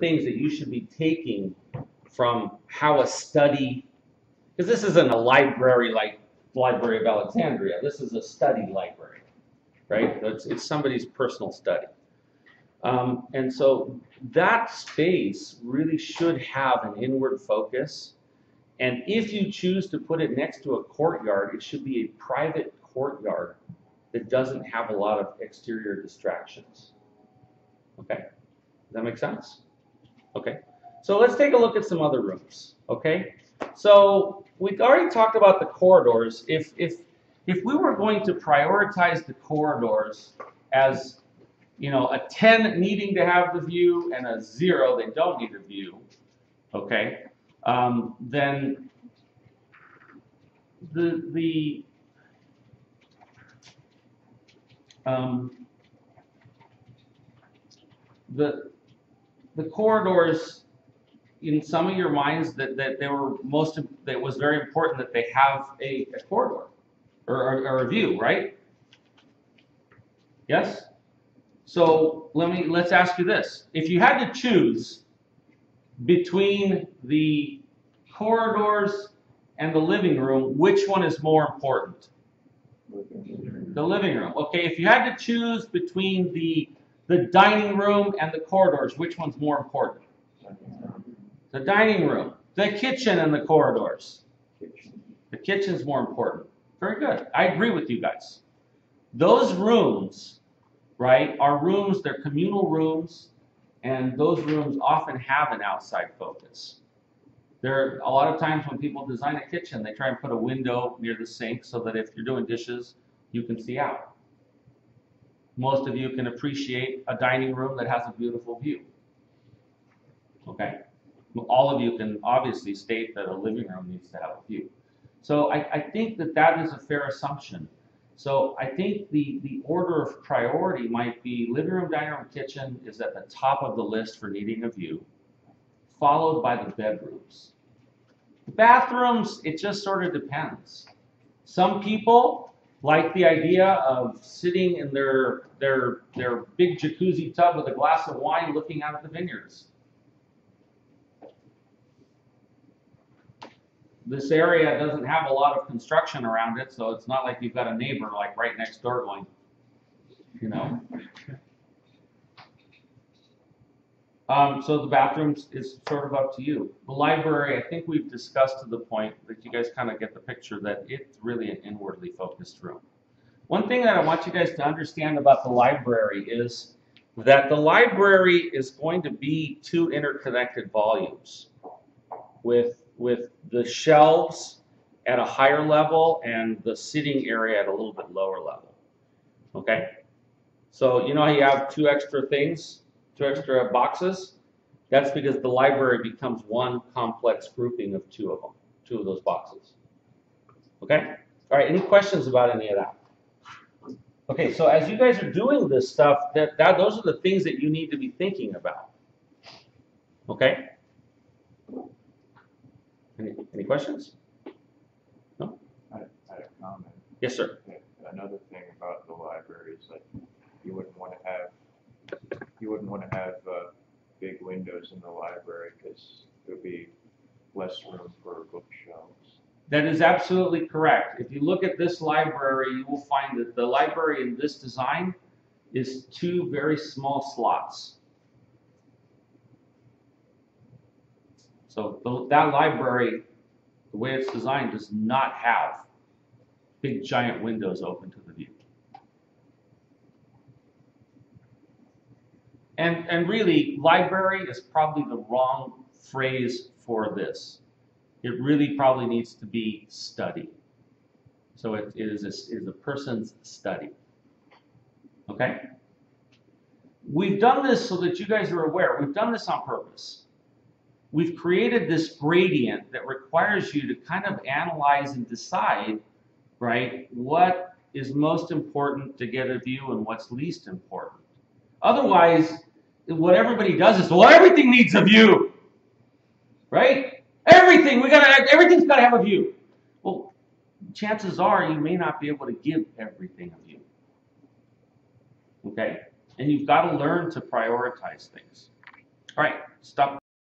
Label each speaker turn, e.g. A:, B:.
A: things that you should be taking from how a study, because this isn't a library like Library of Alexandria. This is a study library, right? It's somebody's personal study. And so that space really should have an inward focus. And if you choose to put it next to a courtyard, it should be a private courtyard that doesn't have a lot of exterior distractions. Okay, does that make sense? Okay, so let's take a look at some other rooms. Okay, so we've already talked about the corridors. If we were going to prioritize the corridors as, you know, a 10 needing to have the view and a 0 they don't need a view, okay, then the corridors, in some of your minds, that was very important that they have a corridor or a view, right? Yes. So let's ask you this: if you had to choose between the corridors and the living room, which one is more important? The living room. Okay, if you had to choose between the dining room and the corridors, which one's more important? The dining room. The kitchen and the corridors. The kitchen's more important. Very good. I agree with you guys. Those rooms, right, are rooms, they're communal rooms, and those rooms often have an outside focus. A lot of times when people design a kitchen, they try and put a window near the sink so that if you're doing dishes, you can see out. Most of you can appreciate a dining room that has a beautiful view. Okay? All of you can obviously state that a living room needs to have a view. So I think that is a fair assumption. So I think the order of priority might be living room, dining room, kitchen is at the top of the list for needing a view, followed by the bedrooms. The bathrooms, it just sort of depends. Some people like the idea of sitting in their big jacuzzi tub with a glass of wine looking out at the vineyards. This area doesn't have a lot of construction around it, so it's not like you've got a neighbor like right next door going, you know. So the bathrooms is sort of up to you. The library, I think we've discussed to the point that you guys kind of get the picture that it's really an inwardly focused room. One thing that I want you guys to understand about the library is that the library is going to be two interconnected volumes with the shelves at a higher level and the sitting area at a little bit lower level. Okay? So you know how you have two extra things, two extra boxes? That's because the library becomes one complex grouping of two of those boxes. Okay? All right, any questions about any of that? Okay, so as you guys are doing this stuff, those are the things that you need to be thinking about. Okay? Any questions? No?
B: I had a comment.
A: Yes, sir.
B: Another thing about the library is like you wouldn't want to have big windows in the library because there would be less room for bookshelves.
A: That is absolutely correct. If you look at this library, you will find that the library in this design is two very small slots. So that library, the way it's designed, does not have big giant windows open to the view. And really, library is probably the wrong phrase for this. It really probably needs to be study. So it is a person's study. Okay? We've done this so that you guys are aware. We've done this on purpose. We've created this gradient that requires you to kind of analyze and decide, right, what is most important to get a view and what's least important. Otherwise, what everybody does is, well, everything needs a view, right? Everything's got to have a view. Well, chances are you may not be able to give everything a view. Okay? And you've got to learn to prioritize things. All right, stop